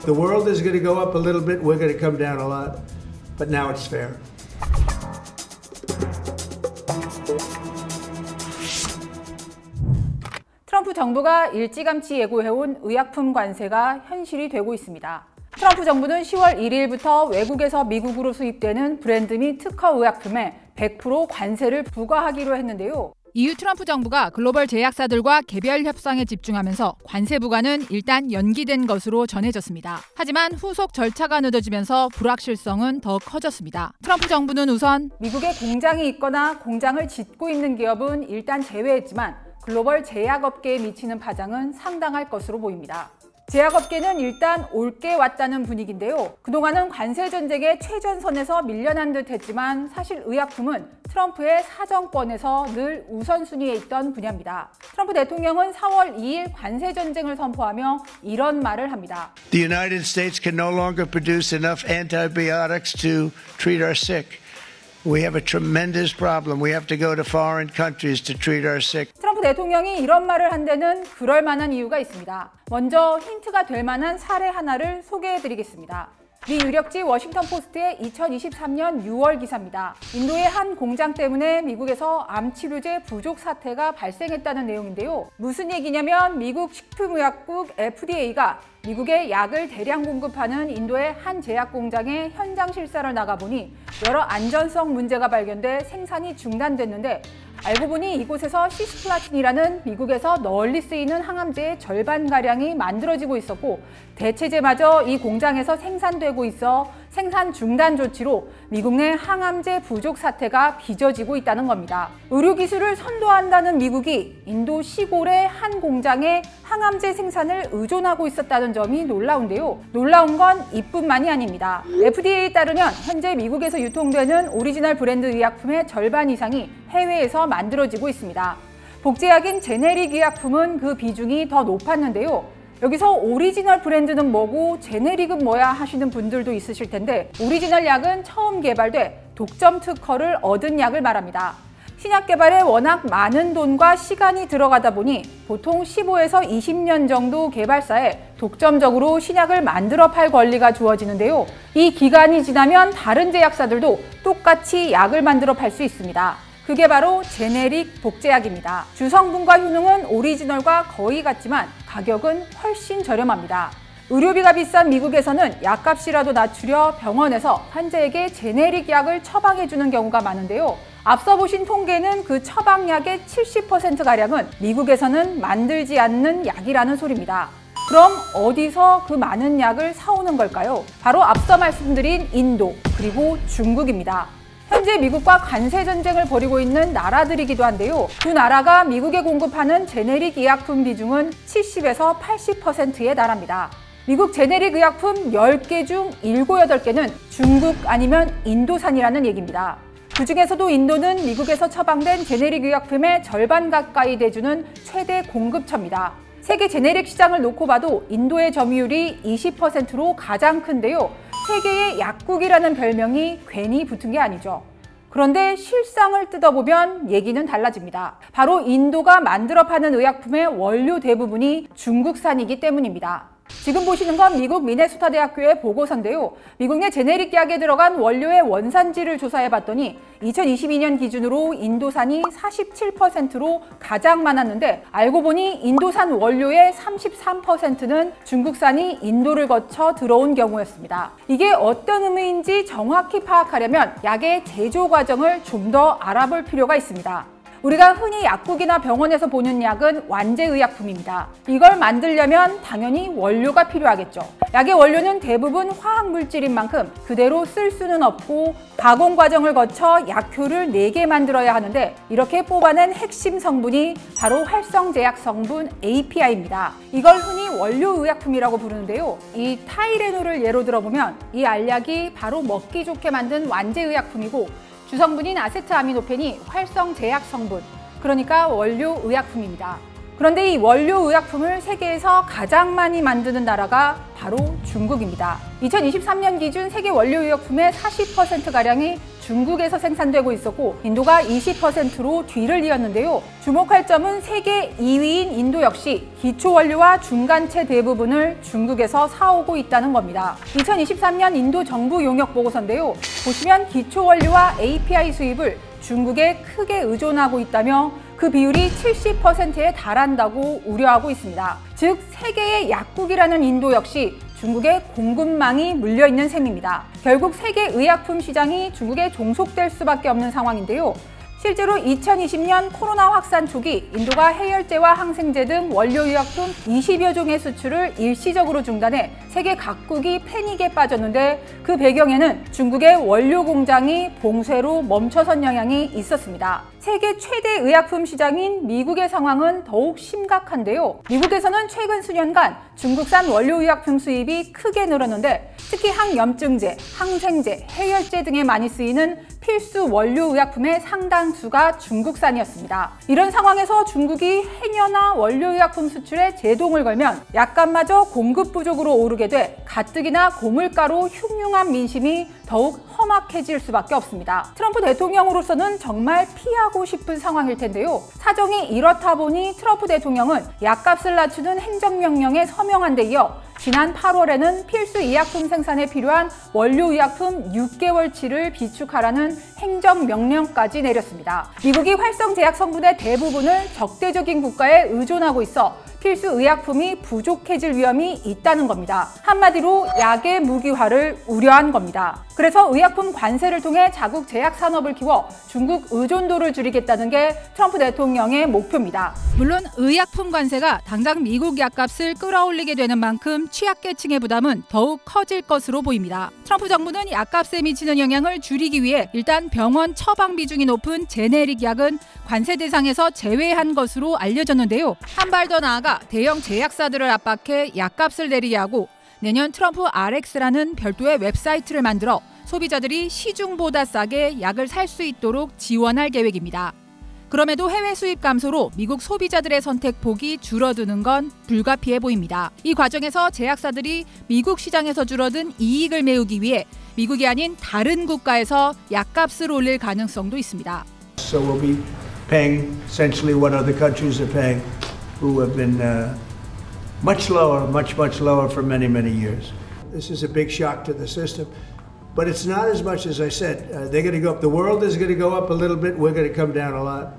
the world is going to go up a little bit, we're going to come down a lot. But now it's fair. 트럼프 정부가 일찌감치 예고해온 의약품 관세가 현실이 되고 있습니다. 트럼프 정부는 10월 1일부터 외국에서 미국으로 수입되는 브랜드 및 특허 의약품에 100% 관세를 부과하기로 했는데요. EU 트럼프 정부가 글로벌 제약사들과 개별 협상에 집중하면서 관세 부과는 일단 연기된 것으로 전해졌습니다. 하지만 후속 절차가 늦어지면서 불확실성은 더 커졌습니다. 트럼프 정부는 우선 미국에 공장이 있거나 공장을 짓고 있는 기업은 일단 제외했지만 글로벌 제약업계에 미치는 파장은 상당할 것으로 보입니다. 제약업계는 일단 올게 왔다는 분위기인데요. 그동안은 관세 전쟁의 최전선에서 밀려난 듯 했지만 사실 의약품은 트럼프의 사정권에서 늘 우선순위에 있던 분야입니다. 트럼프 대통령은 4월 2일 관세 전쟁을 선포하며 이런 말을 합니다. The United States can no longer produce enough antibiotics to treat our sick. We have a tremendous problem. We have to go to foreign countries to treat our sick. 트럼프 대통령이 이런 말을 한 데는 그럴 만한 이유가 있습니다. 먼저 힌트가 될 만한 사례 하나를 소개해드리겠습니다. 미 유력지 워싱턴 포스트의 2023년 6월 기사입니다. 인도의 한 공장 때문에 미국에서 암치료제 부족 사태가 발생했다는 내용인데요. 무슨 얘기냐면 미국 식품의약국 FDA가 미국에 약을 대량 공급하는 인도의 한 제약 공장에 현장 실사를 나가보니 여러 안전성 문제가 발견돼 생산이 중단됐는데 알고 보니 이곳에서 시스플라틴이라는 미국에서 널리 쓰이는 항암제의 절반가량이 만들어지고 있었고 대체제마저 이 공장에서 생산되고 있어 생산 중단 조치로 미국 내 항암제 부족 사태가 빚어지고 있다는 겁니다. 의료기술을 선도한다는 미국이 인도 시골의 한 공장에 항암제 생산을 의존하고 있었다는 점이 놀라운데요. 놀라운 건 이뿐만이 아닙니다. FDA에 따르면 현재 미국에서 유통되는 오리지널 브랜드 의약품의 절반 이상이 해외에서 만들어지고 있습니다. 복제약인 제네릭 의약품은 그 비중이 더 높았는데요. 여기서 오리지널 브랜드는 뭐고 제네릭은 뭐야 하시는 분들도 있으실 텐데 오리지널 약은 처음 개발돼 독점 특허를 얻은 약을 말합니다. 신약 개발에 워낙 많은 돈과 시간이 들어가다 보니 보통 15에서 20년 정도 개발사에 독점적으로 신약을 만들어 팔 권리가 주어지는데요. 이 기간이 지나면 다른 제약사들도 똑같이 약을 만들어 팔 수 있습니다. 그게 바로 제네릭 복제약입니다. 주성분과 효능은 오리지널과 거의 같지만 가격은 훨씬 저렴합니다. 의료비가 비싼 미국에서는 약값이라도 낮추려 병원에서 환자에게 제네릭 약을 처방해주는 경우가 많은데요. 앞서 보신 통계는 그 처방약의 70%가량은 미국에서는 만들지 않는 약이라는 소리입니다. 그럼 어디서 그 많은 약을 사오는 걸까요? 바로 앞서 말씀드린 인도 그리고 중국입니다. 현재 미국과 관세 전쟁을 벌이고 있는 나라들이기도 한데요. 두 나라가 미국에 공급하는 제네릭 의약품 비중은 70에서 80%에 달합니다. 미국 제네릭 의약품 10개 중 7, 8개는 중국 아니면 인도산이라는 얘기입니다. 그 중에서도 인도는 미국에서 처방된 제네릭 의약품의 절반 가까이 대주는 최대 공급처입니다. 세계 제네릭 시장을 놓고 봐도 인도의 점유율이 20%로 가장 큰데요. 세계의 약국이라는 별명이 괜히 붙은 게 아니죠. 그런데 실상을 뜯어보면 얘기는 달라집니다. 바로 인도가 만들어 파는 의약품의 원료 대부분이 중국산이기 때문입니다. 지금 보시는 건 미국 미네소타 대학교의 보고서인데요. 미국 내 제네릭 약에 들어간 원료의 원산지를 조사해봤더니 2022년 기준으로 인도산이 47%로 가장 많았는데 알고 보니 인도산 원료의 33%는 중국산이 인도를 거쳐 들어온 경우였습니다. 이게 어떤 의미인지 정확히 파악하려면 약의 제조 과정을 좀 더 알아볼 필요가 있습니다. 우리가 흔히 약국이나 병원에서 보는 약은 완제의약품입니다. 이걸 만들려면 당연히 원료가 필요하겠죠. 약의 원료는 대부분 화학물질인 만큼 그대로 쓸 수는 없고 가공 과정을 거쳐 약효를 내게 만들어야 하는데 이렇게 뽑아낸 핵심 성분이 바로 활성제약 성분 API입니다. 이걸 흔히 원료의약품이라고 부르는데요. 이 타이레놀을 예로 들어보면 이 알약이 바로 먹기 좋게 만든 완제의약품이고 주성분인 아세트아미노펜이 활성제약 성분, 그러니까 원료의약품입니다. 그런데 이 원료의약품을 세계에서 가장 많이 만드는 나라가 바로 중국입니다. 2023년 기준 세계 원료의약품의 40%가량이 중국에서 생산되고 있었고 인도가 20%로 뒤를 이었는데요. 주목할 점은 세계 2위인 인도 역시 기초 원료와 중간체 대부분을 중국에서 사오고 있다는 겁니다. 2023년 인도 정부 용역 보고서인데요. 보시면 기초 원료와 API 수입을 중국에 크게 의존하고 있다며 그 비율이 70%에 달한다고 우려하고 있습니다. 즉 세계의 약국이라는 인도 역시 중국의 공급망이 물려있는 셈입니다. 결국 세계 의약품 시장이 중국에 종속될 수밖에 없는 상황인데요. 실제로 2020년 코로나 확산 초기 인도가 해열제와 항생제 등 원료의약품 20여 종의 수출을 일시적으로 중단해 세계 각국이 패닉에 빠졌는데 그 배경에는 중국의 원료 공장이 봉쇄로 멈춰선 영향이 있었습니다. 세계 최대 의약품 시장인 미국의 상황은 더욱 심각한데요. 미국에서는 최근 수년간 중국산 원료의약품 수입이 크게 늘었는데 특히 항염증제, 항생제, 해열제 등에 많이 쓰이는 필수 원료의약품의 상당수가 중국산이었습니다. 이런 상황에서 중국이 해녀나 원료의약품 수출에 제동을 걸면 약값마저 공급 부족으로 오르게 돼 가뜩이나 고물가로 흉흉한 민심이 더욱 험악해질 수밖에 없습니다. 트럼프 대통령으로서는 정말 피하고 싶은 상황일 텐데요. 사정이 이렇다 보니 트럼프 대통령은 약값을 낮추는 행정명령에 서명한 데 이어 지난 8월에는 필수 의약품 생산에 필요한 원료의약품 6개월치를 비축하라는 행정명령까지 내렸습니다. 미국이 활성제약 성분의 대부분을 적대적인 국가에 의존하고 있어 필수 의약품이 부족해질 위험이 있다는 겁니다. 한마디로 약의 무기화를 우려한 겁니다. 그래서 의약품 관세를 통해 자국 제약 산업을 키워 중국 의존도를 줄이겠다는 게 트럼프 대통령의 목표입니다. 물론 의약품 관세가 당장 미국 약값을 끌어올리게 되는 만큼 취약계층의 부담은 더욱 커질 것으로 보입니다. 트럼프 정부는 약값에 미치는 영향을 줄이기 위해 일단 병원 처방 비중이 높은 제네릭 약은 관세 대상에서 제외한 것으로 알려졌는데요. 한 발 더 나아가 대형 제약사들을 압박해 약값을 내리게 하고 내년 트럼프 RX라는 별도의 웹사이트를 만들어 소비자들이 시중보다 싸게 약을 살 수 있도록 지원할 계획입니다. 그럼에도 해외 수입 감소로 미국 소비자들의 선택폭이 줄어드는 건 불가피해 보입니다. 이 과정에서 제약사들이 미국 시장에서 줄어든 이익을 메우기 위해 미국이 아닌 다른 국가에서 약값을 올릴 가능성도 있습니다. So we'll be paying essentially what other countries are paying who have been much lower for many years. This is a big shock to the system. But it's not as much as I said. They're going to go up. The world is going to go up a little bit. We're going to come down a lot.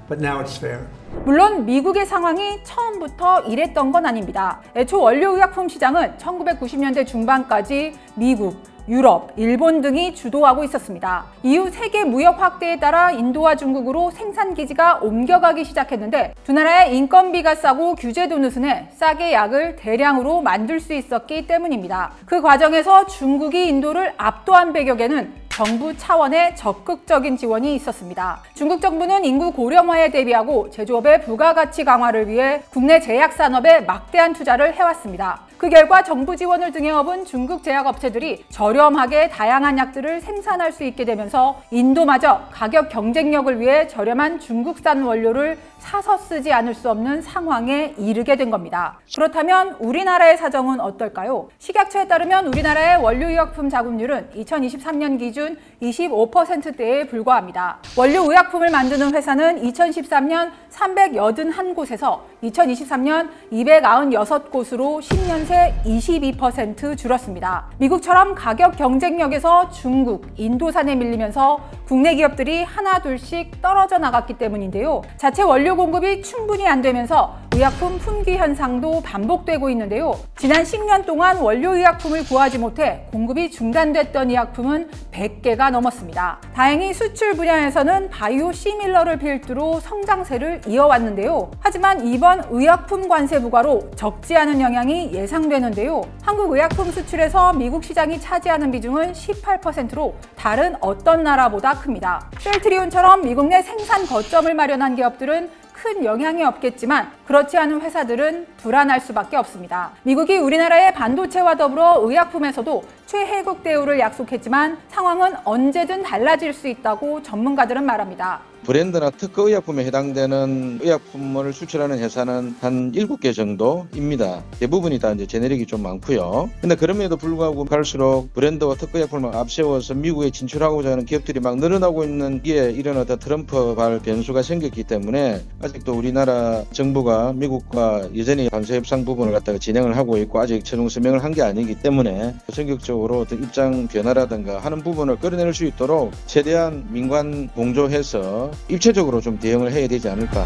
But now it's fair. 물론 미국의 상황이 처음부터 이랬던 건 아닙니다. 애초 원료의약품 시장은 1990년대 중반까지 미국, 유럽, 일본 등이 주도하고 있었습니다. 이후 세계 무역 확대에 따라 인도와 중국으로 생산 기지가 옮겨가기 시작했는데 두 나라의 인건비가 싸고 규제도 느슨해 싸게 약을 대량으로 만들 수 있었기 때문입니다. 그 과정에서 중국이 인도를 압도한 배경에는 정부 차원의 적극적인 지원이 있었습니다. 중국 정부는 인구 고령화에 대비하고 제조업의 부가가치 강화를 위해 국내 제약 산업에 막대한 투자를 해왔습니다. 그 결과 정부 지원을 등에 업은 중국 제약업체들이 저렴하게 다양한 약들을 생산할 수 있게 되면서 인도마저 가격 경쟁력을 위해 저렴한 중국산 원료를 사서 쓰지 않을 수 없는 상황에 이르게 된 겁니다. 그렇다면 우리나라의 사정은 어떨까요? 식약처에 따르면 우리나라의 원료의약품 자급률은 2023년 기준 25%대에 불과합니다. 원료의약품을 만드는 회사는 2013년 381곳에서 2023년 296곳으로 10년 새 22% 줄었습니다. 미국처럼 가격 경쟁력에서 중국, 인도산에 밀리면서 국내 기업들이 하나둘씩 떨어져 나갔기 때문인데요. 자체 원료 공급이 충분히 안 되면서 의약품 품귀 현상도 반복되고 있는데요. 지난 10년 동안 원료의약품을 구하지 못해 공급이 중단됐던 의약품은 100개가 넘었습니다. 다행히 수출 분야에서는 바이오 시밀러를 필두로 성장세를 이어왔는데요. 하지만 이번 의약품 관세 부과로 적지 않은 영향이 예상되는데요. 한국 의약품 수출에서 미국 시장이 차지하는 비중은 18%로 다른 어떤 나라보다 큽니다. 셀트리온처럼 미국 내 생산 거점을 마련한 기업들은 큰 영향이 없겠지만 그렇지 않은 회사들은 불안할 수밖에 없습니다. 미국이 우리나라의 반도체와 더불어 의약품에서도 최혜국 대우를 약속했지만 상황은 언제든 달라질 수 있다고 전문가들은 말합니다. 브랜드나 특허 의약품에 해당되는 의약품을 수출하는 회사는 한 7개 정도입니다. 대부분이 다 이제 제네릭이 좀 많고요. 근데 그럼에도 불구하고 갈수록 브랜드와 특허 의약품을 앞세워서 미국에 진출하고자 하는 기업들이 막 늘어나고 있는 게 이런 어떤 트럼프발 변수가 생겼기 때문에 아직도 우리나라 정부가 미국과 여전히 관세 협상 부분을 갖다가 진행을 하고 있고 아직 최종 서명을 한 게 아니기 때문에 전격적으로 어떤 입장 변화라든가 하는 부분을 끌어낼 수 있도록 최대한 민관 공조해서 입체적으로 좀 대응을 해야 되지 않을까.